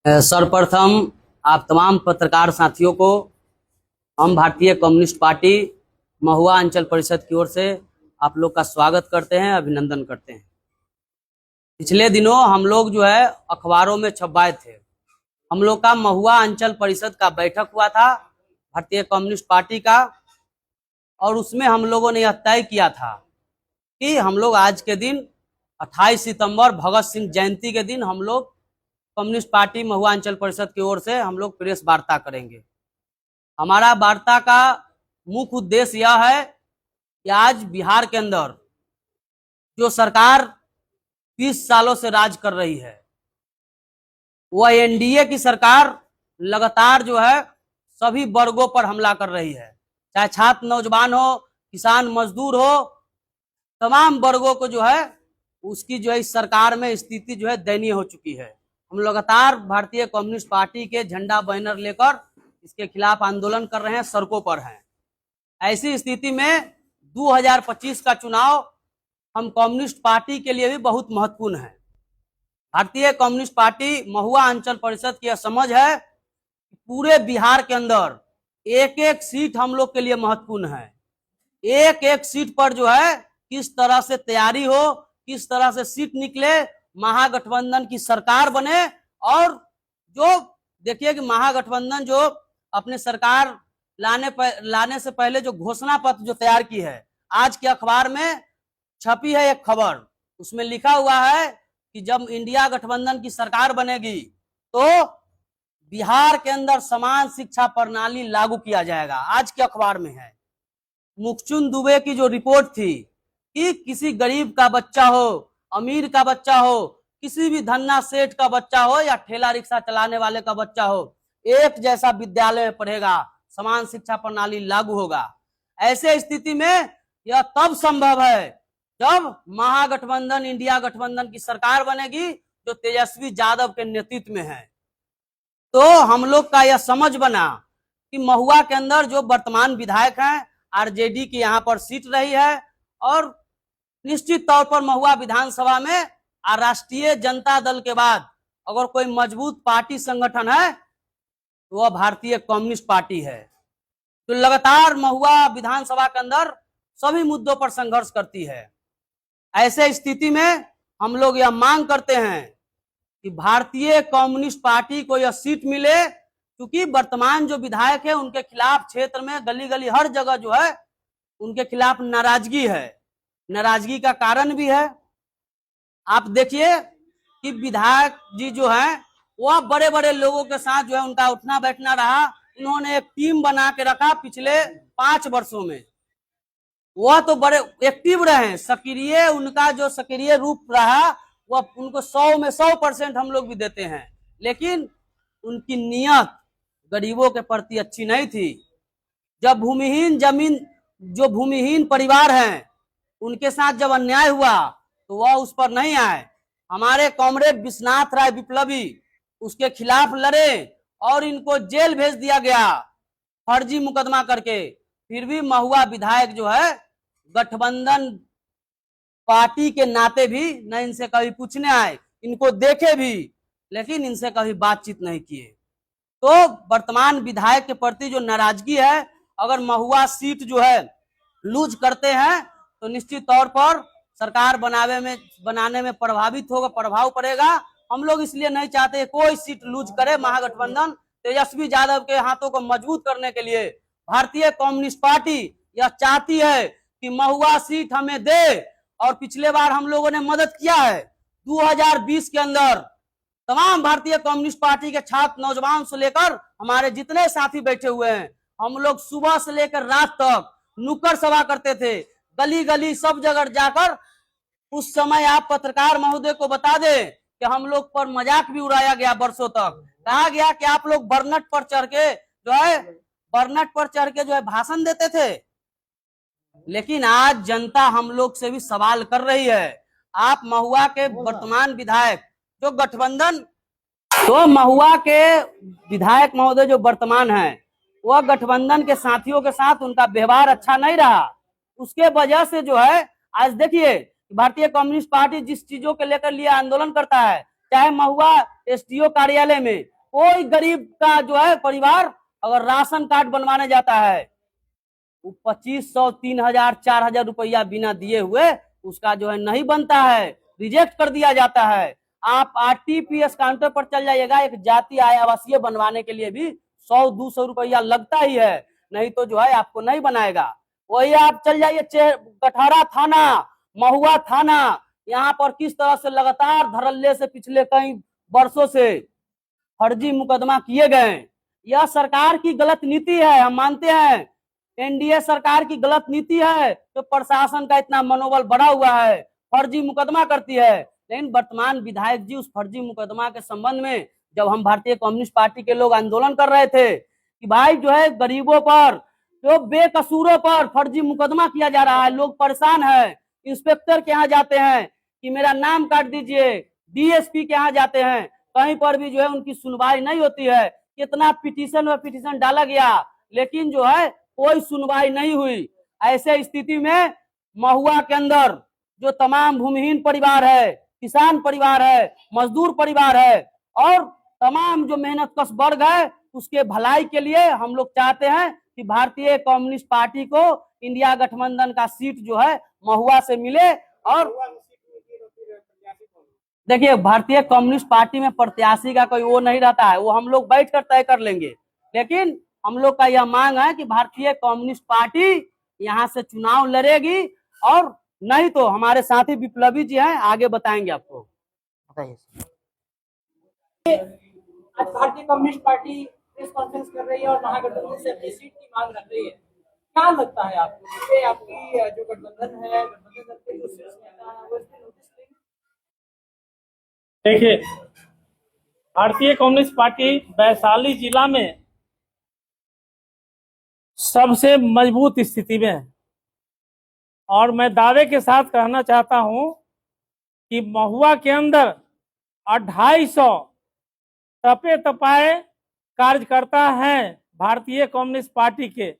सर्वप्रथम आप तमाम पत्रकार साथियों को हम भारतीय कम्युनिस्ट पार्टी महुआ अंचल परिषद की ओर से आप लोग का स्वागत करते हैं, अभिनंदन करते हैं। पिछले दिनों हम लोग जो है अखबारों में छपवाए थे, हम लोग का महुआ अंचल परिषद का बैठक हुआ था भारतीय कम्युनिस्ट पार्टी का, और उसमें हम लोगों ने यह तय किया था कि हम लोग आज के दिन 28 सितंबर भगत सिंह जयंती के दिन हम लोग कम्युनिस्ट पार्टी महुआ अंचल परिषद की ओर से हम लोग प्रेस वार्ता करेंगे। हमारा वार्ता का मुख्य उद्देश्य यह है कि आज बिहार के अंदर जो सरकार 30 सालों से राज कर रही है, वह एनडीए की सरकार लगातार जो है सभी वर्गों पर हमला कर रही है, चाहे छात्र नौजवान हो, किसान मजदूर हो, तमाम वर्गों को जो है उसकी जो है इस सरकार में स्थिति जो है दयनीय हो चुकी है। हम लगातार भारतीय कम्युनिस्ट पार्टी के झंडा बैनर लेकर इसके खिलाफ आंदोलन कर रहे हैं, सड़कों पर हैं। ऐसी स्थिति में 2025 का चुनाव हम कम्युनिस्ट पार्टी के लिए भी बहुत महत्वपूर्ण है। भारतीय कम्युनिस्ट पार्टी महुआ अंचल परिषद की यह समझ है कि पूरे बिहार के अंदर एक एक सीट हम लोग के लिए महत्वपूर्ण है। एक एक सीट पर जो है किस तरह से तैयारी हो, किस तरह से सीट निकले, महागठबंधन की सरकार बने। और जो देखिए कि महागठबंधन जो अपने सरकार लाने से पहले जो घोषणा पत्र जो तैयार की है, आज के अखबार में छपी है एक खबर, उसमें लिखा हुआ है कि जब इंडिया गठबंधन की सरकार बनेगी तो बिहार के अंदर समान शिक्षा प्रणाली लागू किया जाएगा। आज के अखबार में है। मुखचुंद दुबे की जो रिपोर्ट थी कि किसी गरीब का बच्चा हो, अमीर का बच्चा हो, किसी भी धन्ना सेठ का बच्चा हो या ठेला रिक्शा चलाने वाले का बच्चा हो, एक जैसा विद्यालय में पढ़ेगा, समान शिक्षा प्रणाली लागू होगा। ऐसे स्थिति में यह तब संभव है जब महागठबंधन इंडिया गठबंधन की सरकार बनेगी जो तेजस्वी यादव के नेतृत्व में है। तो हम लोग का यह समझ बना कि महुआ के अंदर जो वर्तमान विधायक हैं, आरजेडी की यहाँ पर सीट रही है, और निश्चित तौर पर महुआ विधानसभा में राष्ट्रीय जनता दल के बाद अगर कोई मजबूत पार्टी संगठन है तो वह भारतीय कम्युनिस्ट पार्टी है, तो लगातार महुआ विधानसभा के अंदर सभी मुद्दों पर संघर्ष करती है। ऐसे स्थिति में हम लोग यह मांग करते हैं कि भारतीय कम्युनिस्ट पार्टी को यह सीट मिले, क्योंकि वर्तमान जो विधायक है उनके खिलाफ क्षेत्र में गली गली हर जगह जो है उनके खिलाफ नाराजगी है। नाराजगी का कारण भी है, आप देखिए कि विधायक जी जो है वह बड़े बड़े लोगों के साथ जो है उनका उठना बैठना रहा। उन्होंने एक टीम बना के रखा पिछले 5 वर्षों में, वह तो बड़े एक्टिव रहे, सक्रिय, उनका जो सक्रिय रूप रहा वह उनको 100 में 100% हम लोग भी देते हैं, लेकिन उनकी नियत गरीबों के प्रति अच्छी नहीं थी। जब जो भूमिहीन परिवार हैं उनके साथ जब अन्याय हुआ तो वह उस पर नहीं आए। हमारे कॉमरेड विश्वनाथ राय विप्लवी उसके खिलाफ लड़े और इनको जेल भेज दिया गया फर्जी मुकदमा करके। फिर भी महुआ विधायक जो है गठबंधन पार्टी के नाते भी न इनसे कभी पूछने आए, इनको देखे भी लेकिन इनसे कभी बातचीत नहीं किए। तो वर्तमान विधायक के प्रति जो नाराजगी है, अगर महुआ सीट जो है लूज करते हैं तो निश्चित तौर पर सरकार बनाने में प्रभाव पड़ेगा। हम लोग इसलिए नहीं चाहते कोई सीट लूज करे महागठबंधन। तेजस्वी यादव के हाथों को मजबूत करने के लिए भारतीय कम्युनिस्ट पार्टी यह चाहती है कि महुआ सीट हमें दे, और पिछले बार हम लोगों ने मदद किया है। 2020 के अंदर तमाम भारतीय कम्युनिस्ट पार्टी के छात्र नौजवान से लेकर हमारे जितने साथी बैठे हुए हैं, हम लोग सुबह से लेकर रात तक नुक्कड़ सभा करते थे, गली गली सब जगह जाकर। उस समय आप पत्रकार महोदय को बता दें कि हम लोग पर मजाक भी उड़ाया गया, वर्षों तक कहा गया कि आप लोग बर्नट पर चढ़ के जो है भाषण देते थे। लेकिन आज जनता हम लोग से भी सवाल कर रही है। आप महुआ के वर्तमान विधायक जो गठबंधन, तो महुआ के विधायक महोदय जो वर्तमान है वह गठबंधन के साथियों के साथ उनका व्यवहार अच्छा नहीं रहा। उसके वजह से जो है आज देखिए भारतीय कम्युनिस्ट पार्टी जिस चीजों के लेकर लिए आंदोलन करता है, चाहे महुआ एसडीओ कार्यालय में कोई गरीब का जो है परिवार अगर राशन कार्ड बनवाने जाता है, वो 2500, 3000, 4000 रुपया बिना दिए हुए उसका जो है नहीं बनता है, रिजेक्ट कर दिया जाता है। आप आरटीपीएस काउंटर पर चल जाइएगा, एक जाति आय आवासीय बनवाने के लिए भी 100-200 रुपया लगता ही है, नहीं तो जो है आपको नहीं बनाएगा। वही आप चल जाइए कटहरा थाना, महुआ थाना, यहाँ पर किस तरह से लगातार धड़ल्ले से पिछले कई वर्षों से फर्जी मुकदमा किए गए। यह सरकार की गलत नीति है, हम मानते हैं एनडीए सरकार की गलत नीति है, तो प्रशासन का इतना मनोबल बढ़ा हुआ है, फर्जी मुकदमा करती है। लेकिन वर्तमान विधायक जी उस फर्जी मुकदमा के संबंध में जब हम भारतीय कम्युनिस्ट पार्टी के लोग आंदोलन कर रहे थे कि भाई जो है गरीबों पर, जो बेकसूरों पर फर्जी मुकदमा किया जा रहा है, लोग परेशान है, इंस्पेक्टर के यहाँ जाते हैं कि मेरा नाम काट दीजिए, डीएसपी के यहाँ जाते हैं, कहीं पर भी जो है उनकी सुनवाई नहीं होती है। कितना पिटीशन डाला गया, लेकिन जो है कोई सुनवाई नहीं हुई। ऐसे स्थिति में महुआ के अंदर जो तमाम भूमिहीन परिवार है, किसान परिवार है, मजदूर परिवार है और तमाम जो मेहनत कश वर्ग है, उसके भलाई के लिए हम लोग चाहते हैं कि भारतीय कम्युनिस्ट पार्टी को इंडिया गठबंधन का सीट जो है महुआ से मिले। और देखिए भारतीय कम्युनिस्ट पार्टी में प्रत्याशी का कोई वो नहीं रहता है, वो हम लोग बैठ कर तय कर लेंगे। लेकिन हम लोग का यह मांग है कि भारतीय कम्युनिस्ट पार्टी यहाँ से चुनाव लड़ेगी, और नहीं तो हमारे साथी विप्लवी जी हैं, आगे बताएंगे आपको। बताइए। आज भारतीय कम्युनिस्ट पार्टी प्रेस कॉन्फ्रेंस कर रही है और महागठबंधन से अपनी सीट की मांग रख रही है, क्या लगता है आपको? जैसे आपकी जो गठबंधन है, गठबंधन के जो शीर्ष नेता है वो इसमें नोटिस लेंगे? देखिए, भारतीय कम्युनिस्ट पार्टी वैशाली जिला में सबसे मजबूत स्थिति में है, और मैं दावे के साथ कहना चाहता हूं कि महुआ के अंदर 250 तपे तपाए कार्यकर्ता हैं भारतीय कम्युनिस्ट पार्टी के,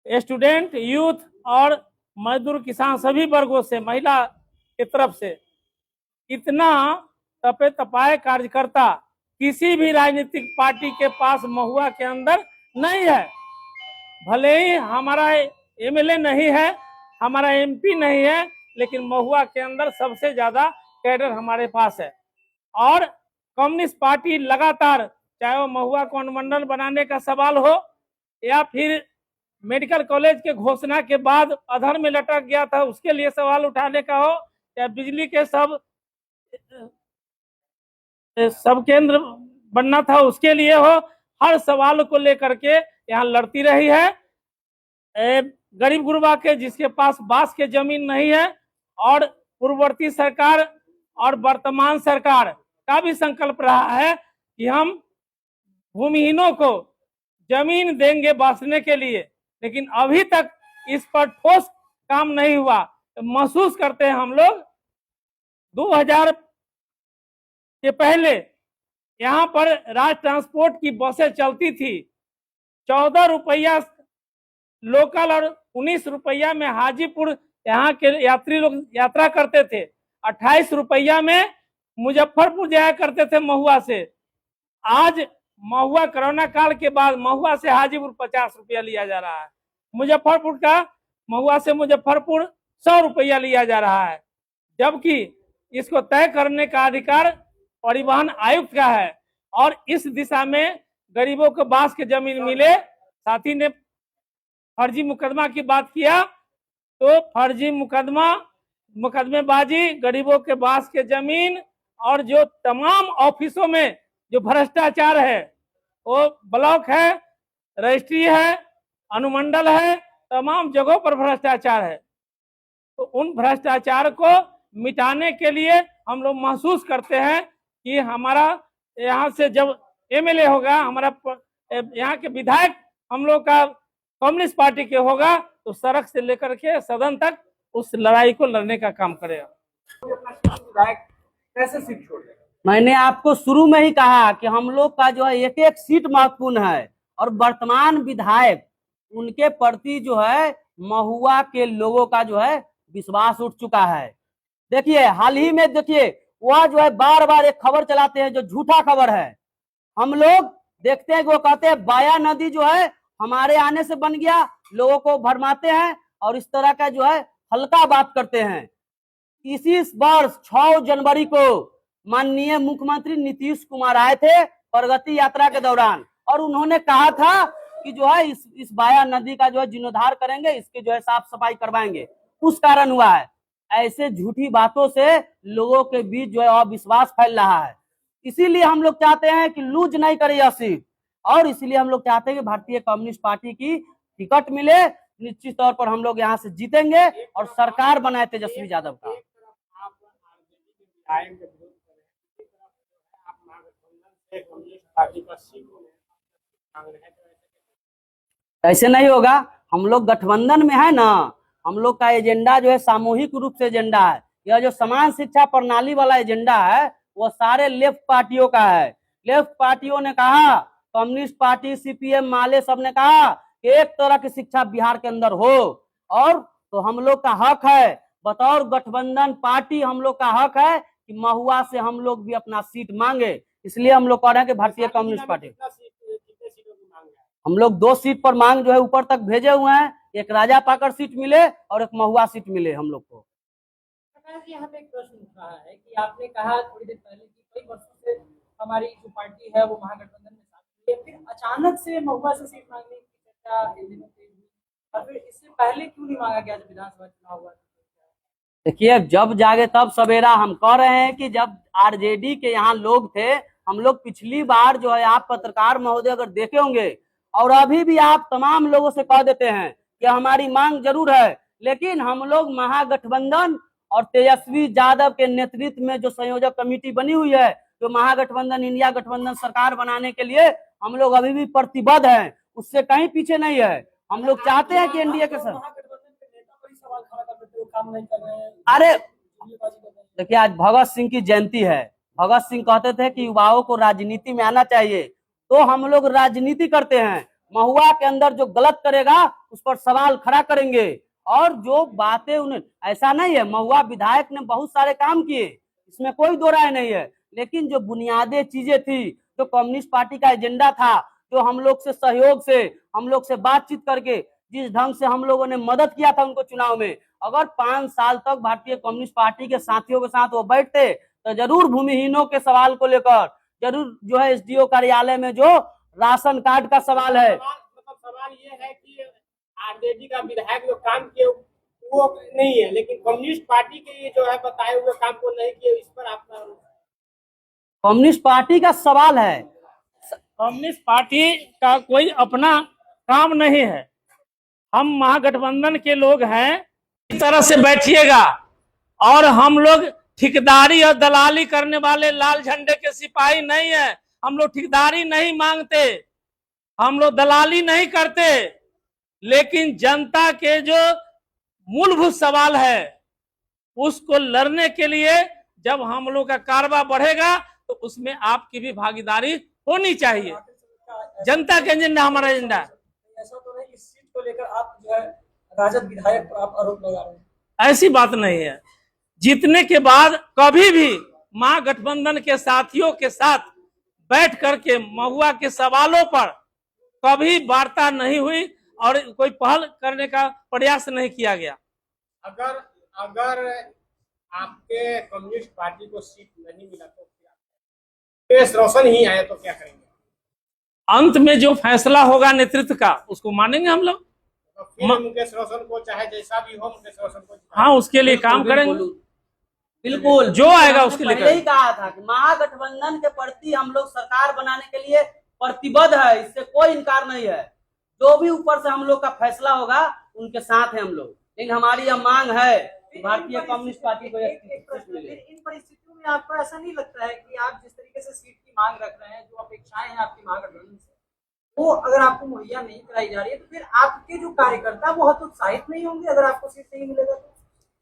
स्टूडेंट, यूथ और मजदूर, किसान, सभी वर्गों से, महिला की तरफ से। इतना तपे तपाए कार्यकर्ता किसी भी राजनीतिक पार्टी के पास महुआ के अंदर नहीं है। भले ही हमारा एमएलए नहीं है, हमारा एमपी नहीं है, लेकिन महुआ के अंदर सबसे ज्यादा कैडर हमारे पास है। और कम्युनिस्ट पार्टी लगातार, चाहे वो महुआ को अनुमंडल बनाने का सवाल हो या फिर मेडिकल कॉलेज के घोषणा के बाद अधर में लटक गया था उसके लिए सवाल उठाने का हो, या बिजली के सब केंद्र बनना था उसके लिए हो, हर सवाल को लेकर के यहाँ लड़ती रही है। गरीब गुरबा के जिसके पास बास के जमीन नहीं है, और पूर्ववर्ती सरकार और वर्तमान सरकार का भी संकल्प रहा है कि हम भूमिहीनों को जमीन देंगे बांटने के लिए, लेकिन अभी तक इस पर ठोस काम नहीं हुआ। महसूस करते हैं हम लोग 2000 के पहले यहाँ पर राज ट्रांसपोर्ट की बसें चलती थी, 14 रुपया लोकल और 19 रुपया में हाजीपुर यहाँ के यात्री लोग यात्रा करते थे, 28 रुपया में मुजफ्फरपुर जाया करते थे महुआ से। आज महुआ कोरोना काल के बाद महुआ से हाजीपुर 50 रुपया लिया जा रहा है, मुजफ्फरपुर का महुआ से मुजफ्फरपुर 100 रुपया लिया जा रहा है, जबकि इसको तय करने का अधिकार परिवहन आयुक्त का है। और इस दिशा में गरीबों को बांस के जमीन मिले। साथी ने फर्जी मुकदमा की बात किया, तो फर्जी मुकदमेबाजी, गरीबों के बांस के जमीन, और जो तमाम ऑफिसों में जो भ्रष्टाचार है, वो ब्लॉक है, रजिस्ट्री है, अनुमंडल है, तमाम जगहों पर भ्रष्टाचार है। तो उन भ्रष्टाचार को मिटाने के लिए हम लोग महसूस करते हैं कि हमारा यहाँ से जब एमएलए होगा, हमारा यहाँ के विधायक हम लोग का कम्युनिस्ट पार्टी के होगा, तो सड़क से लेकर के सदन तक उस लड़ाई को लड़ने का काम करेगा। कैसे सीट छोड़ देगा? मैंने आपको शुरू में ही कहा कि हम लोग का जो है एक एक सीट महत्वपूर्ण है, और वर्तमान विधायक उनके प्रति जो है महुआ के लोगों का जो है विश्वास उठ चुका है। देखिए हाल ही में देखिए वह जो है बार बार एक खबर चलाते हैं जो झूठा खबर है हम लोग देखते हैं कि वो कहते हैं बाया नदी जो है हमारे आने से बन गया, लोगों को भरमाते हैं और इस तरह का जो है हल्का बात करते हैं। इसी वर्ष 6 जनवरी को माननीय मुख्यमंत्री नीतीश कुमार आए थे प्रगति यात्रा के दौरान और उन्होंने कहा था कि जो है इस बाया नदी का जो है जीर्णोद्धार करेंगे, इसके जो है साफ सफाई करवाएंगे। उस कारण हुआ है। ऐसे झूठी बातों से लोगों के बीच जो है अविश्वास फैल रहा है। इसीलिए हम लोग चाहते हैं कि लूज नहीं करे यह सीट और इसीलिए हम लोग चाहते हैं कि भारतीय कम्युनिस्ट पार्टी की टिकट मिले। निश्चित तौर पर हम लोग यहाँ से जीतेंगे और सरकार बनाए तेजस्वी यादव का। ऐसे नहीं होगा, हम लोग गठबंधन में है ना, हम लोग का एजेंडा जो है सामूहिक रूप से एजेंडा है। यह जो समान शिक्षा प्रणाली वाला एजेंडा है वो सारे लेफ्ट पार्टियों का है। लेफ्ट पार्टियों ने कहा, कम्युनिस्ट पार्टी, सीपीएम, माले सब ने कहा कि एक तरह की शिक्षा बिहार के अंदर हो और तो हम लोग का हक है बतौर गठबंधन पार्टी, हम लोग का हक है कि महुआ से हम लोग भी अपना सीट मांगे। इसलिए हम लोग कह रहे हैं कि भारतीय कम्युनिस्ट पार्टी हम लोग 2 सीट पर मांग जो है ऊपर तक भेजे हुए हैं। एक राजा पाकर सीट मिले और एक महुआ सीट मिले हम लोग को। यहाँ पे एक प्रश्न उठ रहा है कि आपने कहा थोड़ी देर पहले कि कई वर्षों से हमारी जो पार्टी है वो महागठबंधन में शामिल है, फिर अचानक से महुआ से सीट मांगने की चर्चा इन दिनों तेज हुई और फिर इससे पहले क्यों नहीं मांगा गया जब विधानसभा चुनाव हुआ? देखिए, जब जागे तब सवेरा। हम कह रहे हैं कि जब आरजेडी के यहाँ लोग थे, हम लोग पिछली बार जो है, आप पत्रकार महोदय अगर देखे होंगे और अभी भी आप तमाम लोगों से कह देते हैं कि हमारी मांग जरूर है, लेकिन हम लोग महागठबंधन और तेजस्वी यादव के नेतृत्व में जो संयोजक कमेटी बनी हुई है, जो महागठबंधन इंडिया गठबंधन सरकार बनाने के लिए हम लोग अभी भी प्रतिबद्ध हैं, उससे कहीं पीछे नहीं है। हम लोग चाहते हैं कि एनडीए के साथ। अरे देखिए, आज भगत सिंह की जयंती है। भगत सिंह कहते थे कि युवाओं को राजनीति में आना चाहिए, तो हम लोग राजनीति करते हैं। महुआ के अंदर जो गलत करेगा उस पर सवाल खड़ा करेंगे और जो बातें उन्हें, ऐसा नहीं है, महुआ विधायक ने बहुत सारे काम किए, इसमें कोई दो राय नहीं है, लेकिन जो बुनियादी चीजें थी, जो कम्युनिस्ट पार्टी का एजेंडा था, जो हम लोग से सहयोग से, हम लोग से बातचीत करके जिस ढंग से हम लोगों ने मदद किया था उनको चुनाव में, अगर 5 साल तक भारतीय कम्युनिस्ट पार्टी के साथियों के साथ वो बैठते तो जरूर भूमिहीनों के सवाल को लेकर, जरूर जो है एसडीओ कार्यालय में जो राशन कार्ड का सवाल है, मतलब सवाल ये है कि आरजेडी का विधायक जो काम किए वो नहीं है, लेकिन कम्युनिस्ट पार्टी के ये जो है बताए हुए काम को नहीं किए, इस पर आपका कम्युनिस्ट पार्टी का सवाल है। कम्युनिस्ट पार्टी का कोई अपना काम नहीं है। हम महागठबंधन के लोग हैं, इस तरह से बैठिएगा और हम लोग ठेकेदारी और दलाली करने वाले लाल झंडे के सिपाही नहीं है। हम लोग ठेकेदारी नहीं मांगते, हम लोग दलाली नहीं करते, लेकिन जनता के जो मूलभूत सवाल है उसको लड़ने के लिए जब हम लोग का कारवा बढ़ेगा तो उसमें आपकी भी भागीदारी होनी चाहिए। जनता का एजेंडा हमारा एजेंडा है। ऐसा तो नहीं इस सीट को लेकर आप जो है राजद विधायक पर आप आरोप लगा रहे हैं? ऐसी बात नहीं है। जीतने के बाद कभी भी महागठबंधन के साथियों के साथ बैठ करके महुआ के सवालों पर कभी वार्ता नहीं हुई और कोई पहल करने का प्रयास नहीं किया गया। अगर आपके कम्युनिस्ट पार्टी को सीट नहीं मिला तो क्या, मुकेश रोशन ही आए तो क्या करेंगे? अंत में जो फैसला होगा नेतृत्व का उसको मानेंगे हम लोग। तो फिर मुकेश रोशन को चाहे जैसा भी हो, मुकेश रोशन को हाँ, उसके लिए काम करेंगे। बिल्कुल, जो आएगा उसके लिए पहले ही कहा था कि महागठबंधन के प्रति हम लोग सरकार बनाने के लिए प्रतिबद्ध है, इससे कोई इनकार नहीं है। जो भी ऊपर से हम लोग का फैसला होगा उनके साथ है हम लोग, लेकिन हमारी यह मांग है कि भारतीय कम्युनिस्ट पार्टी को इन परिस्थितियों में आपको ऐसा नहीं लगता है कि आप जिस तरीके से सीट की मांग रख रहे हैं, जो अपेक्षाएं हैं आपकी महागठबंधन से, वो अगर आपको मुहैया नहीं कराई जा रही है तो फिर आपके जो कार्यकर्ता वो हतोत्साहित नहीं होंगे अगर आपको सीट नहीं मिलेगा तो?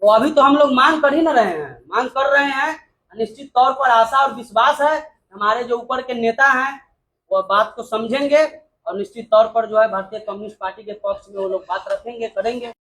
वो अभी तो हम लोग मांग कर ही न रहे हैं, मांग कर रहे हैं। निश्चित तौर पर आशा और विश्वास है हमारे जो ऊपर के नेता हैं वो बात को समझेंगे और निश्चित तौर पर जो है भारतीय कम्युनिस्ट पार्टी के पक्ष में वो लोग बात रखेंगे, करेंगे।